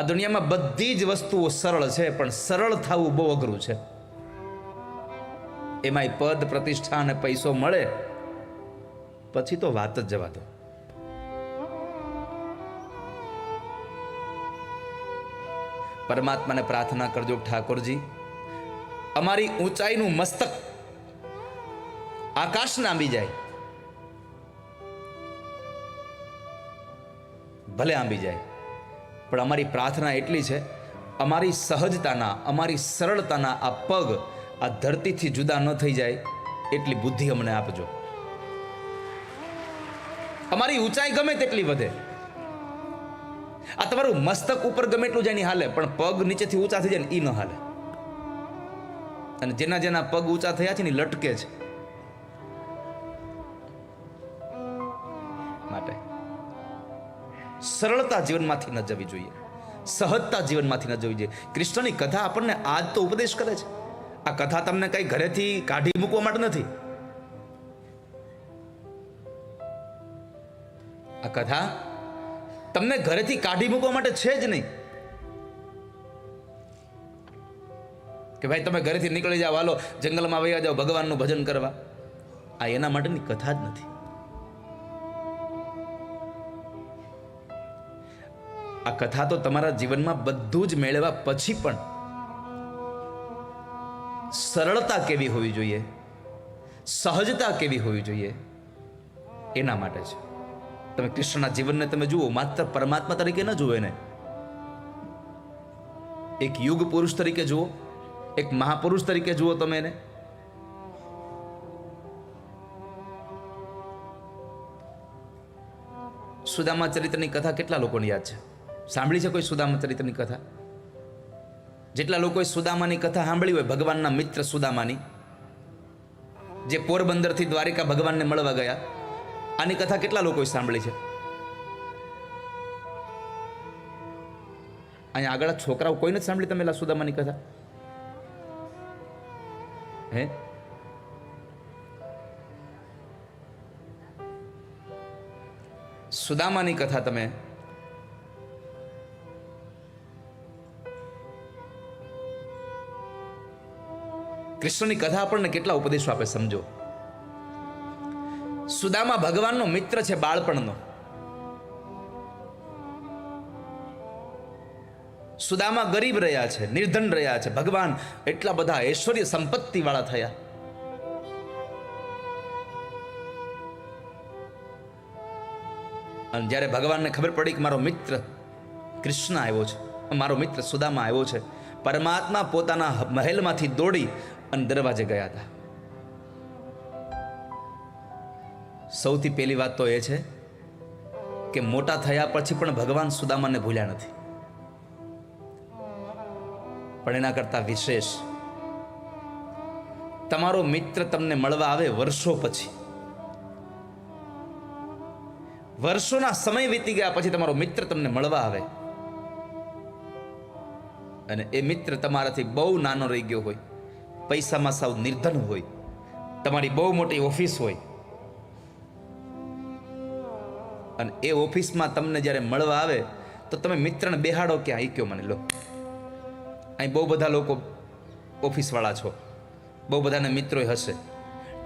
આ દુનિયામાં બધી જ વસ્તુઓ સરળ છે, પણ સરળ થવું બહુ અઘરું છે. એમાંય પદ, પ્રતિષ્ઠા અને પૈસો મળે પછી તો વાત જ જવા દો. પરમાત્માને પ્રાર્થના કરજો, ઠાકોરજી અમારી ઊંચાઈનું મસ્તક આકાશને આંબી જાય, ભલે આંબી જાય, પણ અમારી પ્રાર્થના એટલી છે, અમારી સહજતાના, અમારી સરળતાના આ પગ આ ધરતીથી જુદા ન થઈ જાય એટલી બુદ્ધિ અમને આપજો. અમારી ઊંચાઈ ગમે તેટલી વધે, આ તમારું મસ્તક ઉપર ગમે એટલું જાય નહીં હાલે, પણ પગ નીચેથી ઊંચા થઈ જાય ને એ ન હાલે. અને જેના જેના પગ ઊંચા થયા છે ને લટકે છે. માટે સરળતા જીવનમાંથી ન જવી જોઈએ, સહજતા જીવનમાંથી ન જવી જોઈએ. કૃષ્ણની કથા આપણને આજ તો ઉપદેશ કરે છે. આ કથા તમને કઈ ઘરેથી કાઢી મૂકવા માટે નથી. આ કથા તમને ઘરેથી કાઢી મૂકવા માટે છે જ નહીં કે ભાઈ તમે ઘરેથી નીકળી જાઓ, હાલો જંગલમાં વયા જાઓ ભગવાનનું ભજન કરવા. આ એના માટેની કથા જ નથી. આ કથા તો તમારા જીવનમાં બધું જ મેળવ્યા પછી પણ સરળતા કેવી હોવી જોઈએ, સહજતા કેવી હોવી જોઈએ, એના માટે છે. તમે કૃષ્ણના જીવનને તમે જુઓ, માત્ર પરમાત્મા તરીકે ન જુઓ એને, એક યુગ પુરુષ તરીકે જુઓ, એક મહાપુરુષ તરીકે જુઓ તમે એને. સુદામા ચરિત્રની કથા કેટલા લોકોને યાદ છે? સાંભળી છે કોઈ સુદામા ચરિત્રની કથા? જેટલા લોકોએ સુદામાની કથા સાંભળી હોય, ભગવાનના મિત્ર સુદામાની, જે પોરબંદરથી દ્વારિકા ભગવાનને મળવા ગયા, આની કથા કેટલા લોકોએ સાંભળી છે? અહીંયા આગળ છોકરાઓ કોઈ નથી સાંભળી તમે સુદામાની કથા? હે, સુદામાની કથા તમે કૃષ્ણની કથા આપણને કેટલા ઉપદેશો આપે સમજો. સુદામા ભગવાનનો મિત્ર છે બાળપણનો. સુદામા ગરીબ રહ્યા છે, નિર્ધન રહ્યા છે, ભગવાન એટલા બધા ઐશ્વર્ય સંપત્તિ વાળા થયા. અને જ્યારે ભગવાનને ખબર પડી કે મારો મિત્ર કૃષ્ણ આવ્યો છે, મારો મિત્ર સુદામા આવ્યો છે, પરમાત્મા પોતાના મહેલમાંથી દોડી અને દરવાજે ગયા હતા. સૌથી પહેલી વાત તો એ છે કે મોટા થયા પછી પણ ભગવાન સુદામાને ભૂલ્યા નથી. પણ એના કરતા વિશેષ, તમારો મિત્ર તમને મળવા આવે વર્ષો પછી, વર્ષોના સમય વીતી ગયા પછી તમારો મિત્ર તમને મળવા આવે, અને એ મિત્ર તમારાથી બહુ નાનો રહી ગયો હોય, પૈસામાં સાવ નિર્ધન હોય, તમારી બહુ મોટી ઓફિસ હોય, અને એ ઓફિસમાં તમને જ્યારે મળવા આવે તો તમે મિત્રને બેહાડો ક્યાં? એ કયો મને લો. અહીં બહુ બધા લોકો ઓફિસવાળા છો, બહુ બધાને મિત્રો હશે.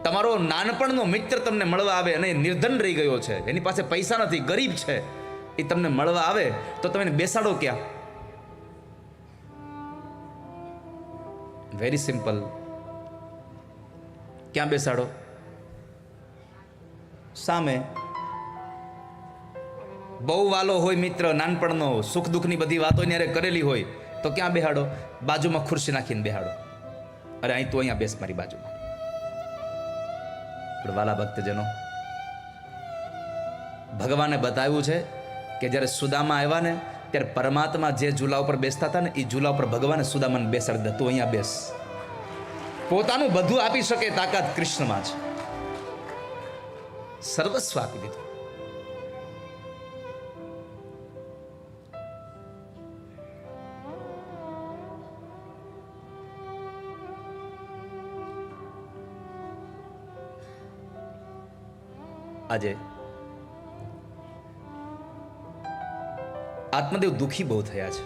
તમારો નાનપણનો મિત્ર તમને મળવા આવે અને નિર્ધન રહી ગયો છે, એની પાસે પૈસા નથી, ગરીબ છે, એ તમને મળવા આવે તો તમે એને બેસાડો ક્યાં? Very simple. ક્યાં બેસાડો? સામે. બહુ વાલો હોય મિત્ર, નાનપણનો, સુખ દુઃખની બધી વાતો એને કરેલી હોય તો ક્યાં બેહાડો? બાજુમાં ખુરશી નાખીને બેહાડો. અરે અહીં તું અહીંયા બેસ મારી બાજુમાં. પણ વાલા ભક્તજનો, ભગવાને બતાવ્યું છે કે જ્યારે સુદામા આવ્યા ને ત્યારે પરમાત્મા જે ઝૂલા ઉપર બેસતા હતા ને એ ઝૂલા ઉપર ભગવાને સુદામાને બેસાડી દીધા. તું અહીંયા બેસ. પોતાનું બધું આપી શકે તાકાત કૃષ્ણમાં છે. સર્વસ્વ આપી દીધું. આજે આત્મદેવ દુઃખી બહુ થયા છે.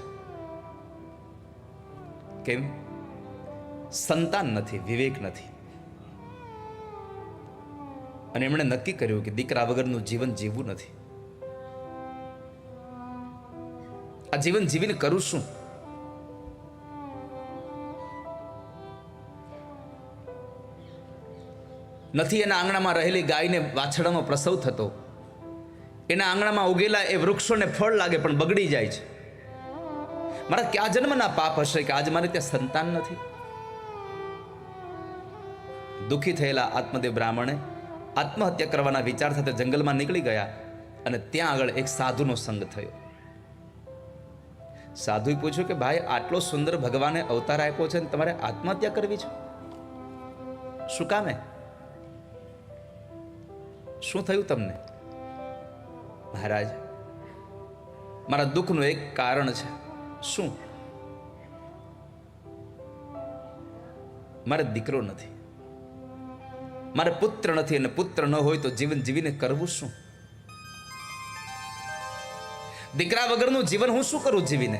કેમ? સંતાન નથી, વિવેક નથી. અને એમણે નક્કી કર્યું કે દીકરા વગરનું જીવન જીવવું નથી. આ જીવન જીવીને કરું શું? નથી એના આંગણામાં રહેલી ગાયને વાછડાનો પ્રસવ થતો, એના આંગણામાં ઉગેલા એ વૃક્ષોને ફળ લાગે પણ બગડી જાય છે. મારા ક્યાં જન્મના પાપ હશે કે આજે મારે ત્યાં સંતાન નથી? દુઃખી થયેલા આત્મદેવ બ્રાહ્મણે આત્મહત્યા કરવાના વિચાર સાથે જંગલમાં નીકળી ગયા અને ત્યાં આગળ એક સાધુનો સંગ થયો. સાધુએ પૂછ્યું કે ભાઈ, આટલો સુંદર ભગવાને અવતાર આપ્યો છે અને તમારે આત્મહત્યા કરવી છે? શું કામે? શું થયું તમને? મહારાજ, મારા દુઃખનું એક કારણ છે. શું? મારે દીકરો નથી, મારે પુત્ર નથી, અને પુત્ર ન હોય તો જીવન જીવીને કરવું શું? દીકરા વગરનું જીવન હું શું કરું જીવીને?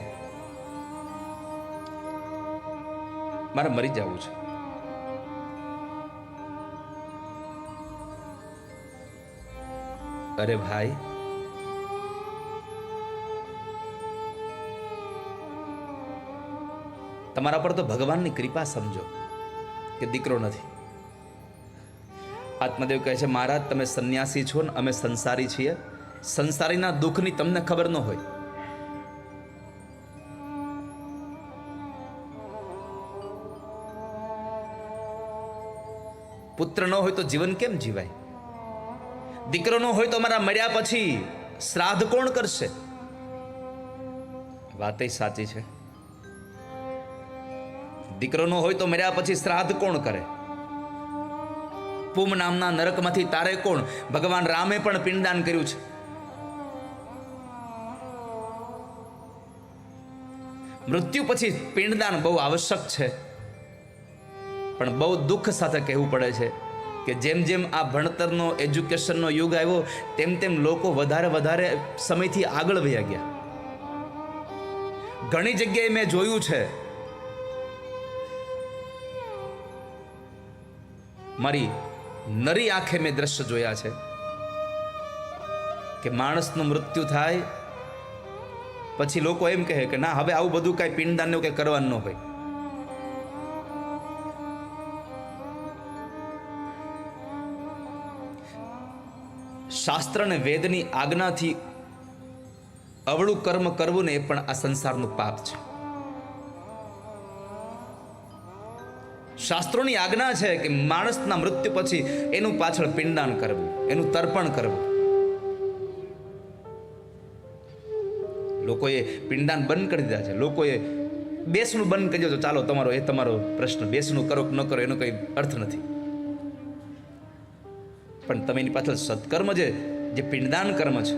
મારે મરી જવું છે. અરે ભાઈ, તમારા પર તો ભગવાનની કૃપા સમજો કે દીકરો નથી. આત્મદેવ કહે છે, મહારાજ તમે સંન્યાસી છો ને અમે સંસારી છીએ. સંસારીના દુઃખની તમને ખબર ન હોય. પુત્ર ન હોય તો જીવન કેમ જીવાય? દીકરો ન હોય તો અમારા મર્યા પછી શ્રાદ્ધ કોણ કરશે? વાત સાચી છે. દીકરો ન હોય તો મર્યા પછી શ્રાદ્ધ કોણ કરે? પૂમ નામના નરકમાંથી તારે કોણ? ભગવાન રામે પણ પિંડદાન કર્યું છે. મૃત્યુ પછી પિંડદાન બહુ આવશ્યક છે, પણ બહુ દુઃખ સાથે કહેવું પડે છે કે જેમ જેમ આ ભણતરનો એજ્યુકેશનનો યુગ આવ્યો તેમ તેમ લોકો વધારે સમયથી આગળ વયા ગયા. ઘણી જગ્યાએ મેં જોયું છે, મારી નરી આંખે મેં દ્રશ્ય જોયા છે કે માણસનું મૃત્યુ થાય પછી લોકો એમ કહે કે ના, હવે આવું બધું કઈ પિંડદાન કઈ કરવાનું ન હોય. શાસ્ત્ર અને વેદની આજ્ઞાથી અવળું કર્મ કરવું ને એ પણ આ સંસારનું પાપ છે. શાસ્ત્રોની આજ્ઞા છે કે માણસના મૃત્યુ પછી એનું પાછળ પિંડદાન કરવું, એનું તર્પણ કરવું. લોકોએ પિંડદાન બંધ કરી દીધા છે. લોકોએ બેસણું બંધ કરી દીધું. ચાલો, તમારો પ્રશ્ન, બેસણું કરો કે ન કરો એનો કઈ અર્થ નથી. પણ તમે એની પાછળ સત્કર્મ જે પિંડદાન કર્મ છે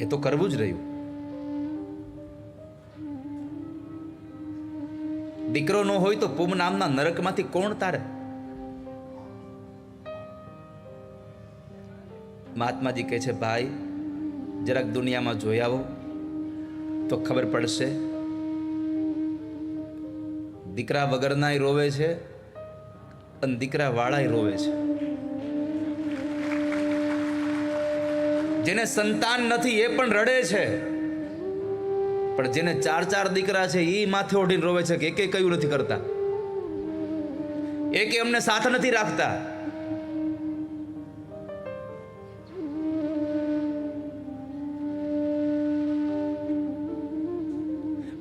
એ તો કરવું જ રહ્યું. દીકરો ન હોય તો પૂમ નામના નરકમાંથી કોણ તારે? મહાત્માજી કહે છે, ભાઈ જરાક દુનિયામાં જોઈ આવો તો ખબર પડશે. દીકરા વગરનાય રોવે છે અને દીકરા વાળાય રોવે છે. જેને સંતાન નથી એ પણ રડે છે, પણ જેને 4 દીકરા છે એ માથે ઓઢીને રોવે છે કે એકે કયું નથી કરતા, એકે અમને સાથ નથી રાખતા.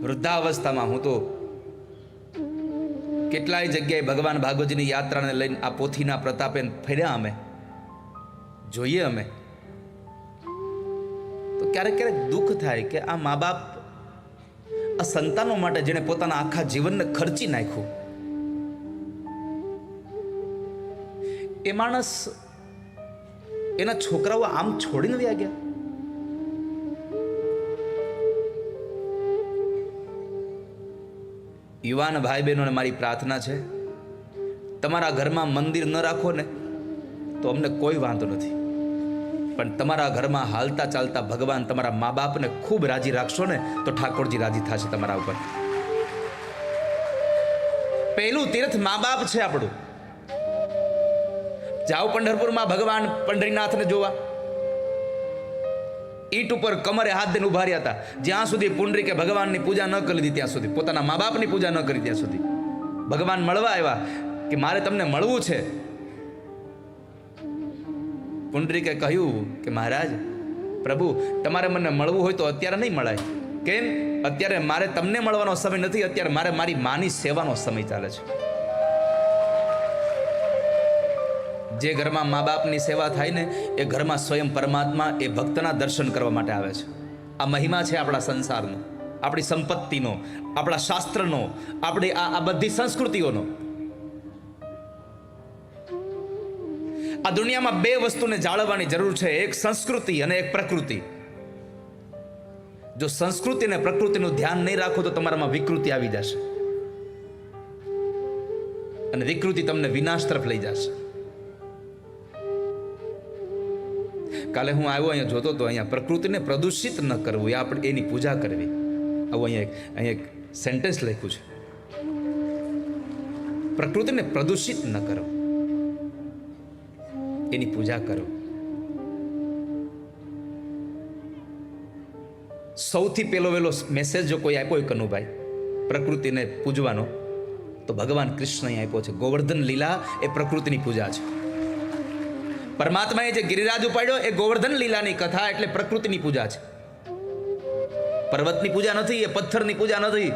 વૃદ્ધાવસ્થામાં હું તો કેટલાય જગ્યાએ ભગવાન ભાગવતજીની યાત્રાને લઈને આ પોથીના પ્રતાપે ફર્યા. અમે જોઈએ, અમે તો ક્યારેક દુઃખ થાય કે આ મા બાપ આ સંતાનો માટે જેને પોતાના આખા જીવનને ખર્ચી નાખ્યું, એ માણસ એના છોકરાઓ આમ છોડીને વ્યા ગયા. યુવાન ભાઈ બહેનોને મારી પ્રાર્થના છે, તમારા ઘરમાં મંદિર ન રાખો ને તો અમને કોઈ વાંધો નથી, પણ તમારા ઘરમાં હાલતા ચાલતા ભગવાન તમારા મા બાપને ખૂબ રાજી રાખશો ને તો ઠાકોરજી રાજી થશે તમારા ઉપર. પહેલું તીર્થ મા બાપ છે આપણું. જાઓ પંઢરપુરમાં ભગવાન પંઢરીનાથને જોવા, ઈંટ ઉપર કમરે હાથ દઈને ઉભા રહ્યા હતા. જ્યાં સુધી પુંડરીકે ભગવાનની પૂજા ન કરી દીધી ત્યાં સુધી, પોતાના મા બાપની પૂજા ન કરી ત્યાં સુધી ભગવાન મળવા આવ્યા કે મારે તમને મળવું છે. પુંડરીકે કહ્યું કે મહારાજ, પ્રભુ તમારે મને મળવું હોય તો અત્યારે નહીં મળાય. કેમ? અત્યારે મારે તમને મળવાનો સમય નથી, અત્યારે મારે મારી માની સેવાનો સમય ચાલે છે. જે ઘરમાં મા બાપની સેવા થાય ને એ ઘરમાં સ્વયં પરમાત્મા એ ભક્તના દર્શન કરવા માટે આવે છે. આ મહિમા છે આપણા સંસારનો, આપણી સંપત્તિનો, આપણા શાસ્ત્રનો, આપણી આ બધી સંસ્કૃતિઓનો. આ દુનિયામાં બે વસ્તુને જાળવવાની જરૂર છે, એક સંસ્કૃતિ અને એક પ્રકૃતિ. જો સંસ્કૃતિ અને પ્રકૃતિનું ધ્યાન નહીં રાખો તો તમારામાં વિકૃતિ આવી જશે અને વિકૃતિ તમને વિનાશ તરફ લઈ જશે. કાલે હું આવ્યો અહીંયા જોતો તો અહીંયા પ્રકૃતિને પ્રદૂષિત ન કરવું, એ આપણે એની પૂજા કરવી. આવું અહીંયા એક સેન્ટેન્સ લખ્યું છે, પ્રકૃતિને પ્રદૂષિત ન કરો, એની પૂજા કરો. સૌથી પહેલો વહેલો મેસેજ જો કોઈ આપ્યો હોય કનુભાઈ પ્રકૃતિને પૂજવાનો, તો ભગવાન કૃષ્ણએ આપ્યો છે. ગોવર્ધન લીલા એ પ્રકૃતિની પૂજા છે. પરમાત્માએ જે ગિરિરાજ ઉપાડ્યો એ ગોવર્ધન લીલાની કથા, એટલે પ્રકૃતિની પૂજા છે. પર્વતની પૂજા નથી, એ પથ્થરની પૂજા નથી.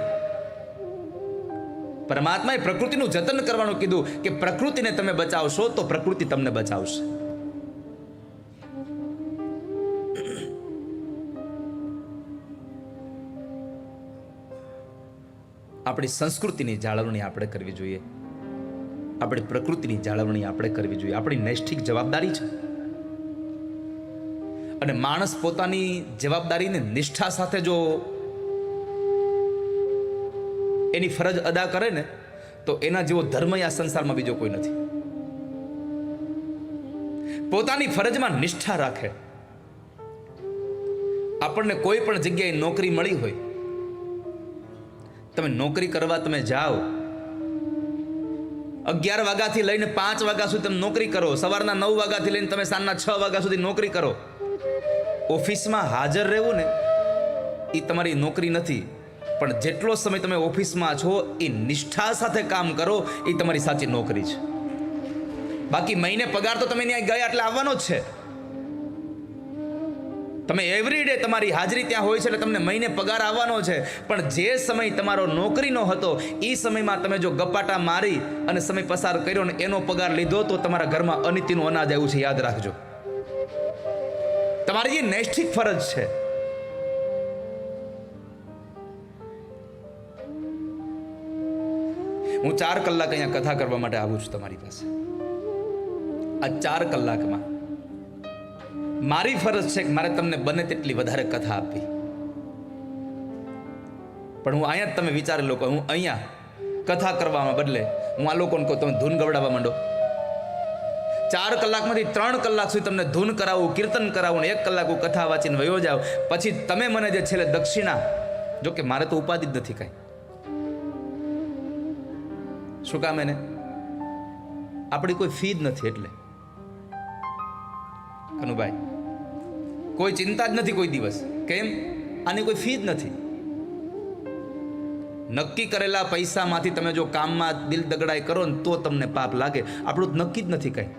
પરમાત્માએ પ્રકૃતિનું જતન કરવાનું કીધું કે પ્રકૃતિને તમે બચાવશો તો પ્રકૃતિ તમને બચાવશે. આપણી સંસ્કૃતિની જાળવણી આપણે કરવી જોઈએ, આપણી પ્રકૃતિની જાળવણી આપણે કરવી જોઈએ. આપણી નૈષ્ઠિક જવાબદારી છે. અને માણસ પોતાની જવાબદારીને નિષ્ઠા સાથે જો એની ફરજ અદા કરે ને તો એના જેવો ધર્મ આ સંસારમાં બીજો કોઈ નથી. પોતાની ફરજમાં નિષ્ઠા રાખે. આપણને કોઈ પણ જગ્યાએ નોકરી મળી હોય, તમે નોકરી કરવા તમે જાઓ, 11 વાગ્યાથી લઈને 5 વાગ્યા સુધી તમે નોકરી કરો, સવારના 9 વાગ્યાથી લઈને તમે સાંજના 6 વાગ્યા સુધી નોકરી કરો. ઓફિસમાં હાજર રહેવું ને એ તમારી નોકરી નથી, પણ જેટલો સમય તમે ઓફિસમાં છો એ નિષ્ઠા સાથે કામ કરો, એ તમારી સાચી નોકરી છે. બાકી મહિને પગાર તો તમે ત્યાં ગયા એટલે આવવાનો જ છે. તમે એવરીડે તમારી હાજરી ત્યાં હોય છે એટલે તમને મહિને પગાર આવવાનો છે. પણ જે સમય તમારો નોકરીનો હતો એ સમયમાં તમે જો ગપાટા મારી અને સમય પસાર કર્યો ને એનો પગાર લીધો તો તમારા ઘરમાં અનિતિનું અનાજ આવ્યું છે, યાદ રાખજો. તમારી જે નૈષ્ઠિક ફરજ છે. હું 4 કલાક અહીંયા કથા કરવા માટે આવું છું તમારી પાસે. આ 4 કલાકમાં મારી ફરજ છે કે મારે તમને બને તેટલી વધારે કથા આપવી. પણ હું અહીંયા તમે વિચારી લો કે હું અહીંયા કથા કરવામાં બદલે હું આ લોકોને કહું તમે ધૂન ગવડાવવા માંડો. 4 કલાકમાંથી 3 કલાક સુધી તમને ધૂન કરાવું, કીર્તન કરાવું ને 1 કલાક હું કથા વાંચીને વયો જાવ. પછી તમે મને જે છેલ્લે દક્ષિણા, જો કે મારે તો ઉપાધિ જ નથી કાંઈ. શું કામ? એને આપણી કોઈ ફી જ નથી. એટલે કનુભાઈ કોઈ ચિંતા જ નથી કોઈ દિવસ. કેમ? આની કોઈ ફી જ નથી. નક્કી કરેલા પૈસામાંથી તમે જો કામમાં દિલ દગડાઈ કરો ને તો તમને પાપ લાગે. આપણું નક્કી જ નથી કઈ.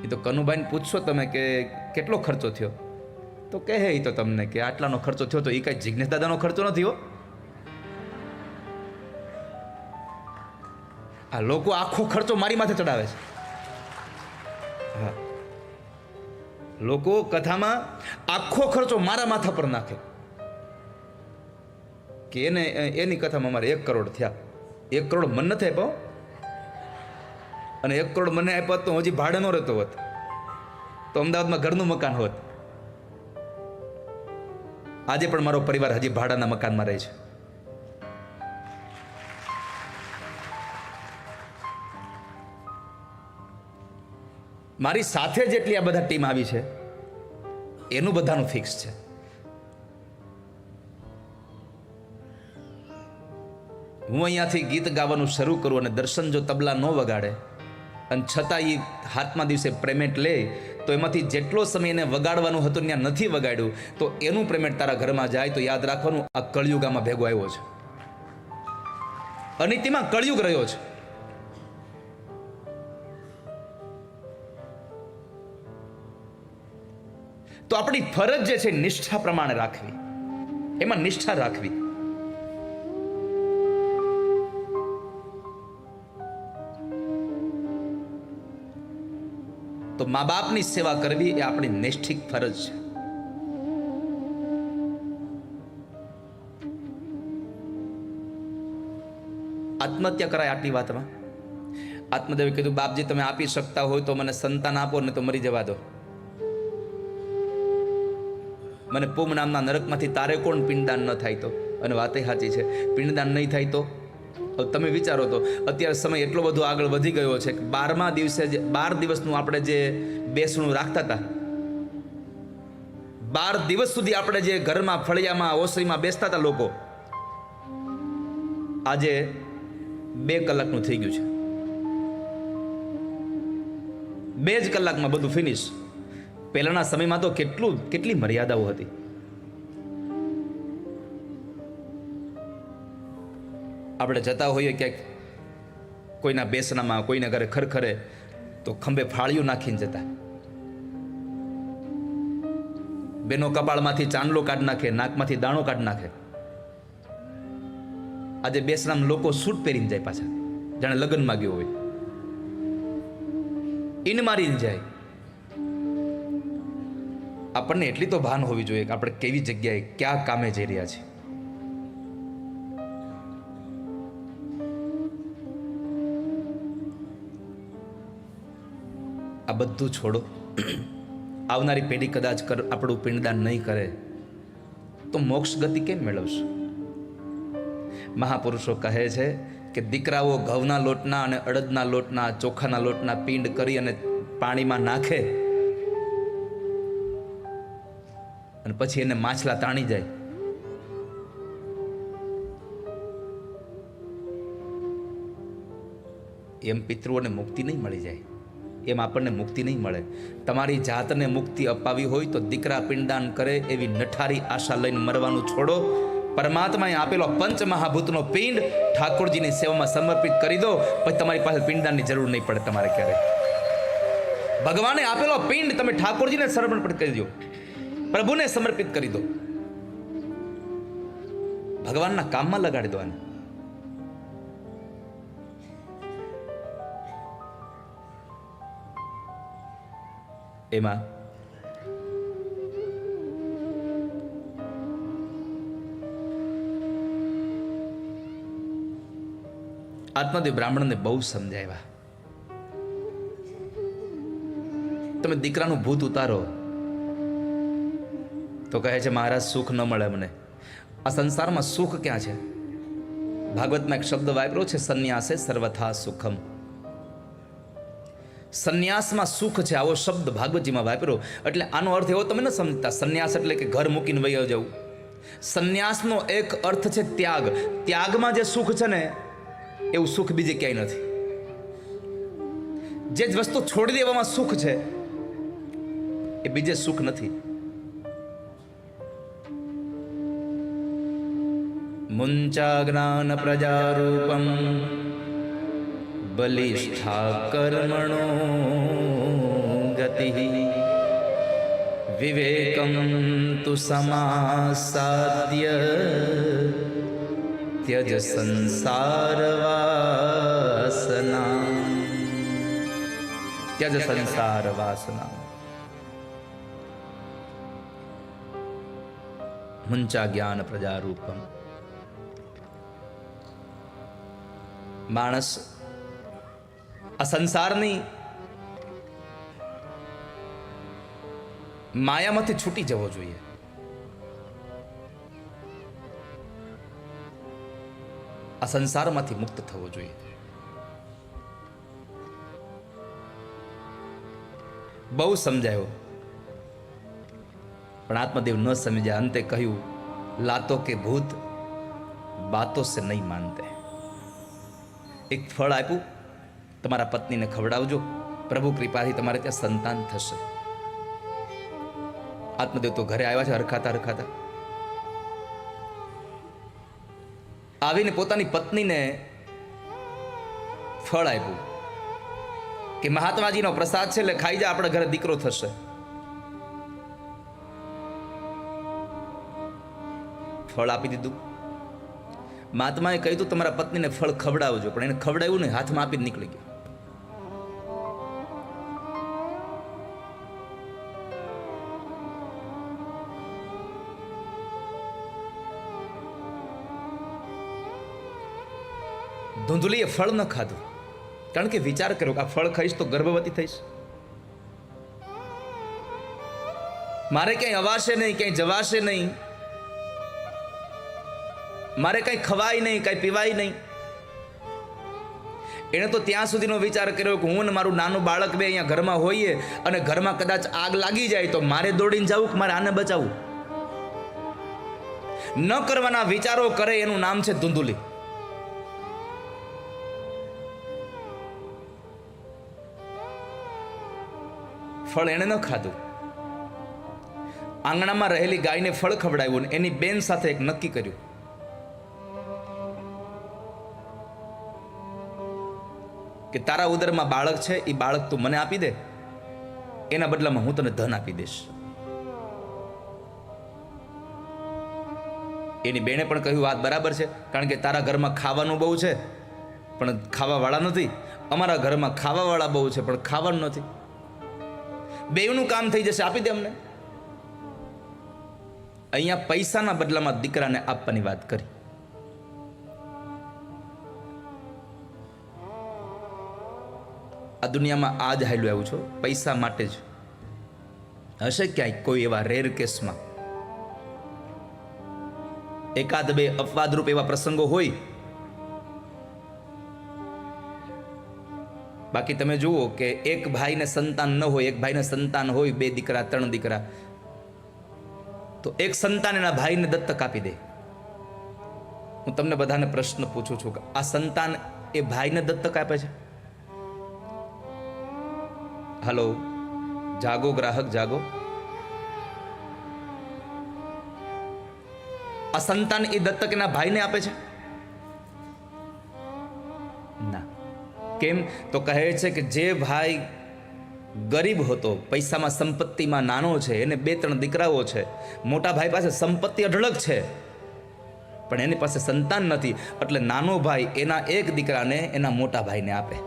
એ તો કનુભાઈને પૂછશો તમે કે કેટલો ખર્ચો થયો, તો કહે એ તો તમને કે આટલાનો ખર્ચો થયો. તો એ કઈ જિજ્ઞેશ દાદાનો ખર્ચો નથી હો. આ લોકો આખો ખર્ચો મારી માથે ચડાવે છે. હા, લોકો કથામાં આખો ખર્ચો મારા માથા પર નાખે કે એની કથામાં મારે 1 કરોડ થયા. 1 કરોડ મને નથી આપ્યો, અને 1 કરોડ મને આપ્યો તો હજી ભાડે નો રહેતો હોત, તો અમદાવાદમાં ઘરનું મકાન હોત. આજે પણ મારો પરિવાર હજી ભાડાના મકાનમાં રહે છે. મારી સાથે જેટલી આ બધા ટીમ આવી છે એનું બધાનું ફિક્સ છે. હું અહીંયાથી ગીત ગાવાનું શરૂ કરું અને દર્શન જો તબલા ન વગાડે અને છતાં એ હાથમાં દિવસે પેમેન્ટ લે, તો એમાંથી જેટલો સમય એને વગાડવાનું હતું ત્યાં નથી વગાડ્યું, તો એનું પેમેન્ટ તારા ઘરમાં જાય તો યાદ રાખવાનું, આ કળિયુગામાં ભેગો આવ્યો છે, અનિતિમાં કળિયુગ રહ્યો છે. તો આપણી ફરજ જે છે નિષ્ઠા પ્રમાણે રાખવી, એમાં નિષ્ઠા રાખવી. તો મા બાપની સેવા કરવી એ આપણી નૈષ્ઠિક ફરજ છે. આત્મહત્યા કરાય આટલી વાતમાં. આત્મદેવે કીધું, બાપજી તમે આપી શકતા હોય તો મને સંતાન આપો, ને તો મરી જવા દો. મને પૂમ નામના નરકમાંથી તારે કોણ પિંડદાન ન થાય તો? અને વાતે સાચી છે, પિંડદાન નહીં થાય તો? તમે વિચારો તો અત્યારે સમય એટલો બધો આગળ વધી ગયો છે કે 12મા દિવસે 12 દિવસનું આપણે જે બેસણું રાખતા હતા, 12 દિવસ સુધી આપણે જે ઘરમાં ફળિયામાં ઓસરીમાં બેસતા હતા લોકો, આજે 2 કલાકનું થઈ ગયું છે. 2 જ કલાકમાં બધું ફિનિશ. પહેલાના સમયમાં તો કેટલી મર્યાદાઓ હતી. આપણે જતા હોઈએ ક્યાંક કોઈના બેસણામાં, કોઈના ઘરે ખરખરે, તો ખંભે ફાળિયું નાખીને જતા. બેનો કપાળમાંથી ચાંદલો કાઢી નાખે, નાકમાંથી દાણો કાઢી નાખે. આજે બેસણામાં લોકો સૂટ પહેરીને જાય પાછા, જાણે લગ્નમાં ગયો હોય. ઈન મારીને જાય. આપણને એટલી તો ભાન હોવી જોઈએ કે આપણે કેવી જગ્યાએ ક્યાં કામે જઈ રહ્યા છીએ. આ બધું છોડો. આવનારી પેઢી કદાચ આપણું પિંડદાન નહીં કરે તો મોક્ષ ગતિ કેમ મેળવશે? મહાપુરુષો કહે છે કે દીકરાઓ ઘઉંના લોટના અને અડદના લોટના, ચોખાના લોટના પિંડ કરી અને પાણીમાં નાખે અને પછી એને માછલા તાણી જાય. એમ પિતૃઓને મુક્તિ નહીં મળી જાય, એમ આપણને મુક્તિ નહીં મળે. તમારી જાતને મુક્તિ અપાવી હોય તો દીકરા પિંડદાન કરે એવી નઠારી આશા લઈને મરવાનું છોડો. પરમાત્માએ આપેલો પંચમહાભૂતનો પિંડ ઠાકોરજીની સેવામાં સમર્પિત કરી દો, પછી તમારી પાસે પિંડદાનની જરૂર નહીં પડે તમારે ક્યારે. ભગવાને આપેલો પિંડ તમે ઠાકોરજીને સમર્પિત કરી દો, પ્રભુને સમર્પિત કરી દો, ભગવાનના કામમાં લગાડી દો. આને એમાં આત્મદેવ બ્રાહ્મણને બહુ સમજાવ્યા. તમે દીકરાનું ભૂત ઉતારો તો કહે છે મહારાજ સુખ ન મળે મને. આ સંસારમાં સુખ ક્યાં છે? ભાગવતમાં એક શબ્દ વાપર્યો છે, સંન્યાસે સર્વથા સુખમ. સંન્યાસમાં સુખ છે, આવો શબ્દ ભાગવતજીમાં વાપર્યો. એટલે આનો અર્થ એવો તમે ન સમજતા, સંન્યાસ એટલે કે ઘર મૂકીને વહી જવું. સંન્યાસનો એક અર્થ છે ત્યાગ. ત્યાગમાં જે સુખ છે ને એવું સુખ બીજે ક્યાંય નથી. જે વસ્તુ છોડી દેવામાં સુખ છે એ બીજે સુખ નથી. મુંચા જ્ઞાન પ્રજારૂપમ બલિષ્ઠા કર્મણો ગતિ વિવેકમ તુ સમાસાદ્ય ત્યજ સંસાર વાસના. ત્યજ સંસાર વાસના. મુંચા જ્ઞાન પ્રજારૂપમ. માણસ આ સંસારની માયામાંથી છૂટી જવો જોઈએ. આ સંસારમાંથી મુક્ત થવો જોઈએ. બહુ સમજાયો પણ આત્મદેવ ન સમજ્યા. અંતે કહ્યું, લાતો કે ભૂત બાતો સે નહીં માનતે. એક ફળ આપ્યું, તમારા પત્નીને ખવડાવજો, પ્રભુ કૃપાથી તમારે ત્યાં સંતાન થશે. આત્મદેવ તો ઘરે આવ્યા છે હરખાતા હરખાતા, આવીને પોતાની પત્નીને ફળ આપ્યું કે મહાત્માજીનો પ્રસાદ છે, એટલે ખાઈ જા, આપણા ઘરે દીકરો થશે. ફળ આપી દીધું. મહાત્માએ કહ્યું તું તમારા પત્નીને ફળ ખવડાવજો, પણ એને ખવડાવ્યું ને, હાથમાં આપી જ નીકળી ગયો. ધૂંધલીએ ફળ ન ખાધું, કારણ કે વિચાર કર્યો કે આ ફળ ખાઈશ તો ગર્ભવતી થઈશ, મારે ક્યાંય અવાશે નહીં, ક્યાંય જવાશે નહીં, મારે કંઈ ખવાય નહીં, કંઈ પીવાય નહીં. એણે તો ત્યાં સુધીનો વિચાર કર્યો કે હું ને મારું નાનું બાળક બે અહીંયા ઘરમાં હોઈએ અને ઘરમાં કદાચ આગ લાગી જાય તો મારે દોડીને જવું કે મારે આને બચાવવું. ન કરવાના વિચારો કરે એનું નામ છે ધૂંધુલી. ફળ એણે ન ખાધું, આંગણામાં રહેલી ગાયને ફળ ખવડાવ્યું ને એની બેન સાથે એક નક્કી કર્યું કે તારા ઉદરમાં બાળક છે, એ બાળક તું મને આપી દે, એના બદલામાં હું તને ધન આપી દઈશ. એની બેને પણ કહ્યું વાત બરાબર છે, કારણ કે તારા ઘરમાં ખાવાનું બહુ છે પણ ખાવાવાળા નથી, અમારા ઘરમાં ખાવાવાળા બહુ છે પણ ખાવાનું નથી, બેયનું કામ થઈ જશે, આપી દે અમને. અહીંયા પૈસાના બદલામાં દીકરાને આપવાની વાત કરી. આ દુનિયામાં આ જ હાલ્યું આવ્યું છો, પૈસા માટે જ. હશે ક્યાંય કોઈ એવા રેર કેસમાં એકાદ બે અપવાદરૂપ એવા પ્રસંગો હોય, બાકી તમે જુઓ કે એક ભાઈને સંતાન ન હોય, એક ભાઈને સંતાન હોય, 2 દીકરા 3 દીકરા, તો એક સંતાન એના ભાઈને દત્તક આપી દે. હું તમને બધાને પ્રશ્ન પૂછું છું કે આ સંતાન એ ભાઈને દત્તક આપે છે? હલો, જાગો ગ્રાહક જાગો. આ સંતાન એ દત્તક એના ભાઈને આપે છે? ના. કેમ? તો કહે છે કે જે ભાઈ ગરીબ હતો, પૈસામાં સંપત્તિમાં નાનો છે, એને 2-3 દીકરાઓ છે, મોટા ભાઈ પાસે સંપત્તિ અઢળક છે પણ એની પાસે સંતાન નથી, એટલે નાનો ભાઈ એના એક દીકરાને એના મોટા ભાઈને આપે.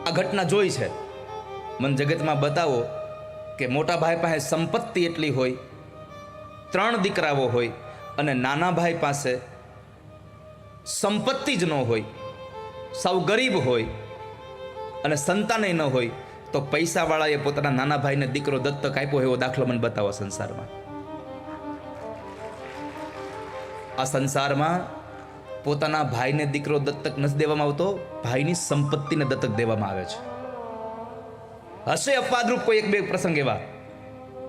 આ ઘટના જોઈ છે. મન જગતમાં બતાવો કે મોટા ભાઈ પાસે સંપત્તિ એટલી હોય, 3 દીકરાઓ હોય, અને નાના ભાઈ પાસે સંપત્તિ જ ન હોય, સૌ ગરીબ હોય અને સંતાને ન હોય, તો પૈસાવાળાએ પોતાના નાના ભાઈને દીકરો દત્તક આપ્યો એવો દાખલો મને બતાવો સંસારમાં. આ સંસારમાં પોતાના ભાઈને દીકરો દત્તક નથી દેવામાં આવતો, ભાઈની સંપત્તિને દત્તક દેવામાં આવે છે. હશે અપવાદરૂપ કોઈ 1-2 પ્રસંગ એવા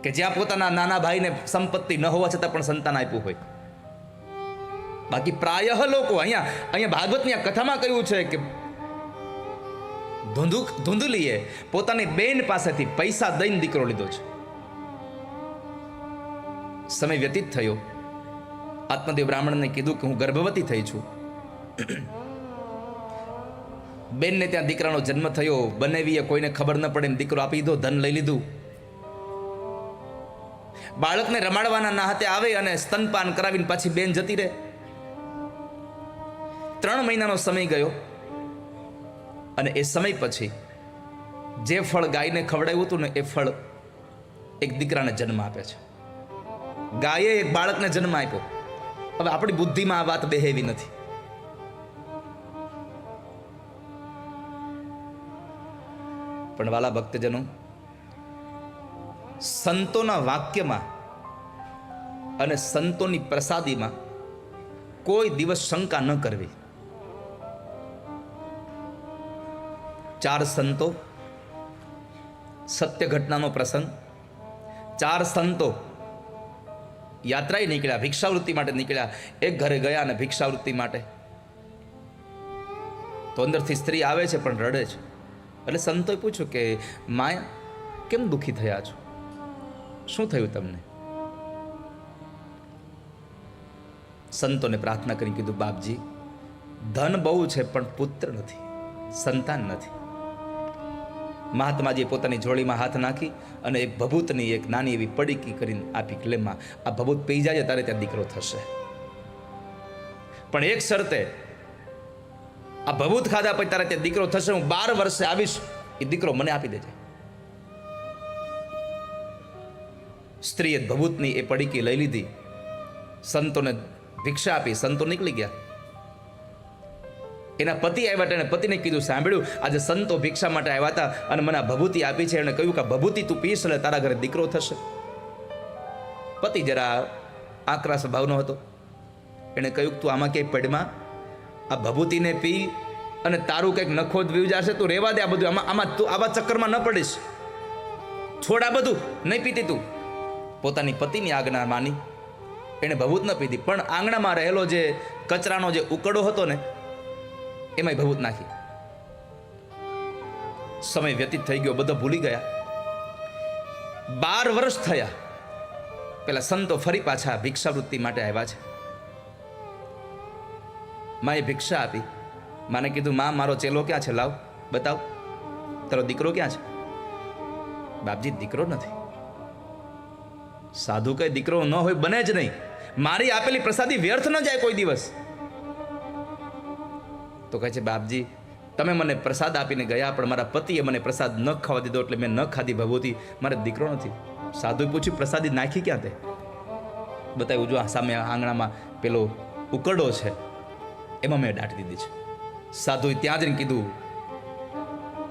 કે જ્યાં પોતાના નાના ભાઈને સંપત્તિ ન હોવા છતાં પણ સંતાન આપ્યું હોય. બાકી પ્રાયઃ લોકો અહીંયા ભાગવતની આ કથામાં કહ્યું છે કે ધૂંધલીએ પોતાની બેન પાસેથી પૈસા દઈને દીકરો લીધો છે. સમય વ્યતીત થયો, આત્મદેવ બ્રાહ્મણને કીધું કે હું ગર્ભવતી થઈ છું. બેનને ત્યાં દીકરાનો જન્મ થયો, બનેવીએ કોઈને ખબર ન પડે એમ દીકરો આપી દીધો, ધન લઈ લીધું. બાળકને રમાડવાના ના હાથે આવે અને સ્તનપાન કરાવીને પાછી બેન જતી રહે. 3 મહિનાનો સમય ગયો અને એ સમય પછી જે ફળ ગાયને ખવડાવ્યું હતું ને એ ફળ એક દીકરાને જન્મ આપે છે. ગાયે એક બાળકને જન્મ આપ્યો. હવે આપણી બુદ્ધિમાં આ વાત બેહેવી નથી. પણ વાલા ભક્તજનો, સંતોના વાક્યમાં અને સંતોની પ્રસાદીમાં કોઈ દિવસ શંકા ન કરવી. 4 સંતો, સત્ય ઘટનાનો પ્રસંગ. 4 સંતો યાત્રાએ નીકળ્યા, ભિક્ષાવૃત્તિ માટે નીકળ્યા. એક ઘરે ગયા અને ભિક્ષાવૃત્તિ માટે તો અંદરથી સ્ત્રી આવે છે પણ રડે છે. એટલે સંતોએ પૂછ્યું કે માયા, કેમ દુઃખી થયા છો? શું થયું તમને? સંતોને પ્રાર્થના કરી કીધું, બાપજી, ધન બહુ છે પણ પુત્ર નથી, સંતાન નથી. મહાત્માજીએ પોતાની જોડીમાં હાથ નાખી અને એક ભભૂતની એક નાની એવી પડીકી કરીને આપી કે લેમાં આ ભભૂત પી જાય તારે ત્યાં દીકરો થશે. પણ એક શરતે, આ ભભૂત ખાધા પછી તારે ત્યાં દીકરો થશે, હું 12 વર્ષે આવીશ, એ દીકરો મને આપી દેજે. સ્ત્રીએ ભભૂતની એ પડીકી લઈ લીધી, સંતોને ભિક્ષા આપી, સંતો નીકળી ગયા. એના પતિ આવ્યા હતા, એને પતિને કીધું, સાંભળ્યું, આજે સંતો ભિક્ષા માટે આવ્યા હતા અને મને આ ભભૂતિ આપી છે. એને કહ્યું કે ભભૂતિ તું પીશ એટલે તારા ઘરે દીકરો થશે. પતિ જરા આકરા સ્વભાવનો હતો. એને કહ્યું, તું આમાં ક્યાંય પડમાં આ ભભૂતિને પી અને તારું કંઈક નખો જ જશે, તું રેવા દે આ બધું, આમાં તું આવા ચક્કરમાં ન પડીશ, છોડ આ બધું, નહીં પીતી તું. પોતાની પતિની આજ્ઞા માની એને ભભૂત ન પીધી, પણ આંગણામાં રહેલો જે કચરાનો જે ઉકળો હતો ને એમાંય ભભૂત નાખી. સમય વ્યતીત થઈ ગયો, બધો ભૂલી ગયા. 12 વર્ષ થયા. પેલા સંતો ફરી પાછા ભિક્ષાવૃત્તિ માટે આવ્યા છે. માએ ભિક્ષા આપી. માને કીધું, માં, મારો ચેલો ક્યાં છે? લાવ, બતાવ, તારો દીકરો ક્યાં છે? બાપજી, દીકરો નથી. સાધુ કઈ દીકરો ન હોય, બને જ નહીં. મારી આપેલી પ્રસાદી વ્યર્થ ન જાય કોઈ દિવસ. તો કહે છે, બાપજી, તમે મને પ્રસાદ આપીને ગયા, પણ મારા પતિએ મને પ્રસાદ ન ખાવા દીધો એટલે મેં ન ખાધી ભભૂતિ, મારે દીકરો નથી. સાધુએ પૂછ્યું, પ્રસાદી નાખી ક્યાં? તે બતાવ્યું, જો સામે આંગણામાં પેલો ઉકરડો છે, એમાં મેં દાટી દીધી છે. સાધુએ ત્યાં જઈને કીધું,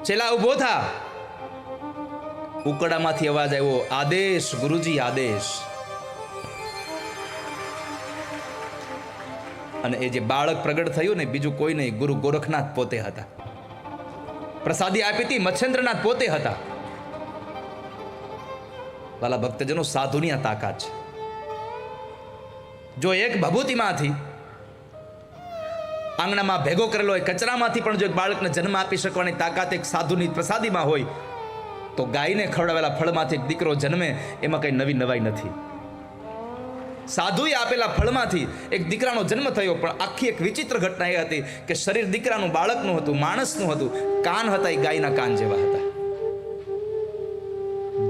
ચેલા ઉભો થા. ઉકરડામાંથી અવાજ આવ્યો, આદેશ ગુરુજી, આદેશ. અને એ જે બાળક પ્રગટ થયું ને, બીજું કોઈ નહીં, ગુરુ ગોરખનાથ પોતે હતા. પ્રસાદી આપી હતી મચ્છેન્દ્રનાથ પોતે હતા. વાલા ભક્તજનો, સાધુની આ તાકાત છે. જો એક ભભૂતિમાંથી, આંગણામાં ભેગો કરેલો હોય કચરામાંથી પણ જો એક બાળકને જન્મ આપી શકવાની તાકાત એક સાધુની પ્રસાદીમાં હોય, તો ગાયને ખવડાવેલા ફળમાંથી એક દીકરો જન્મે, એમાં કઈ નવી નવાઈ નથી. સાધુએ આપેલા ફળમાંથી એક દીકરાનો જન્મ થયો, પણ આખી એક વિચિત્ર ઘટના એ હતી કે શરીર દીકરાનું બાળકનું હતું, માણસનું હતું, કાન હતા એ ગાયના કાન જેવા હતા.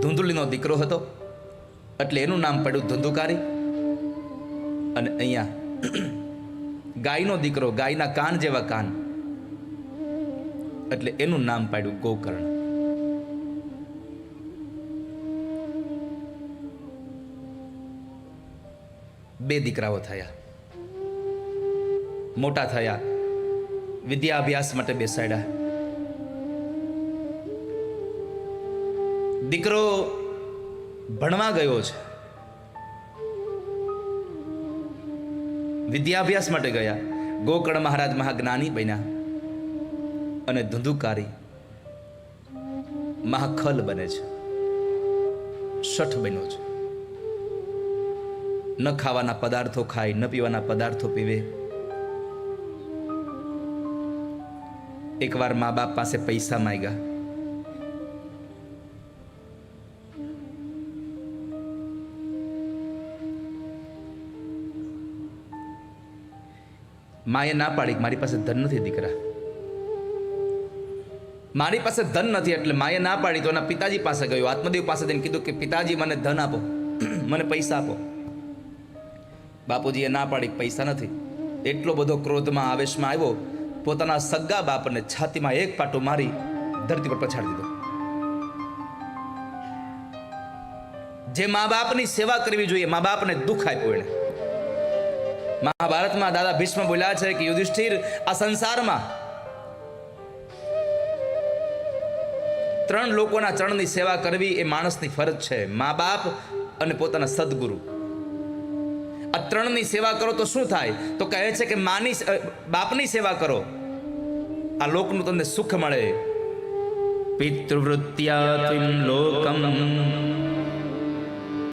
ધૂંધળીનો દીકરો હતો એટલે એનું નામ પડ્યું ધુંધુકારી. અને અહીંયા ગાયનો દીકરો, ગાયના કાન જેવા કાન, એટલે એનું નામ પાડ્યું ગોકર્ણ. બે દીકરાઓ થયા, મોટા થયા, વિદ્યાભ્યાસ માટે બેસાડ્યા. દીકરો ભણવા ગયો છે, વિદ્યાભ્યાસ માટે ગયા. ગોકર્ણ મહારાજ મહાજ્ઞાની બન્યા અને ધુંધુકારી મહાખલ બને છે, શઠ બન્યો છે. ન ખાવાના પદાર્થો ખાય, ન પીવાના પદાર્થો પીવે. એકવાર મા બાપ પાસે પૈસા માંગ્યા. માએ ના પાડી, મારી પાસે ધન નથી દીકરા, મારી પાસે ધન નથી. એટલે માએ ના પાડી તો એના પિતાજી પાસે ગયો, આત્મદેવ પાસે જઈને કીધું કે પિતાજી, મને ધન આપો, મને પૈસા આપો. બાપુજીએ ના પાડી, પૈસા નથી. એટલો બધો ક્રોધમાં, આવેશમાં આવ્યો, પોતાના સગા બાપને છાતીમાં એક પાટો મારી ધરતી પર પછાડી દીધો. જે મા બાપની સેવા કરવી જોઈએ, મા બાપને દુઃખ આપ્યું એને. મહાભારતમાં દાદા ભીષ્મ બોલ્યા છે કે યુધિષ્ઠિર, આ સંસારમાં 3 લોકોના ચરણની સેવા કરવી એ માણસની ફરજ છે, મા બાપ અને પોતાના સદગુરુ. આ 3ની સેવા કરો તો શું થાય? તો કહે છે કે બાપની સેવા કરો, આ લોકનું તમને સુખ મળે. પિતૃવૃત્યા ત્વિમ લોકમ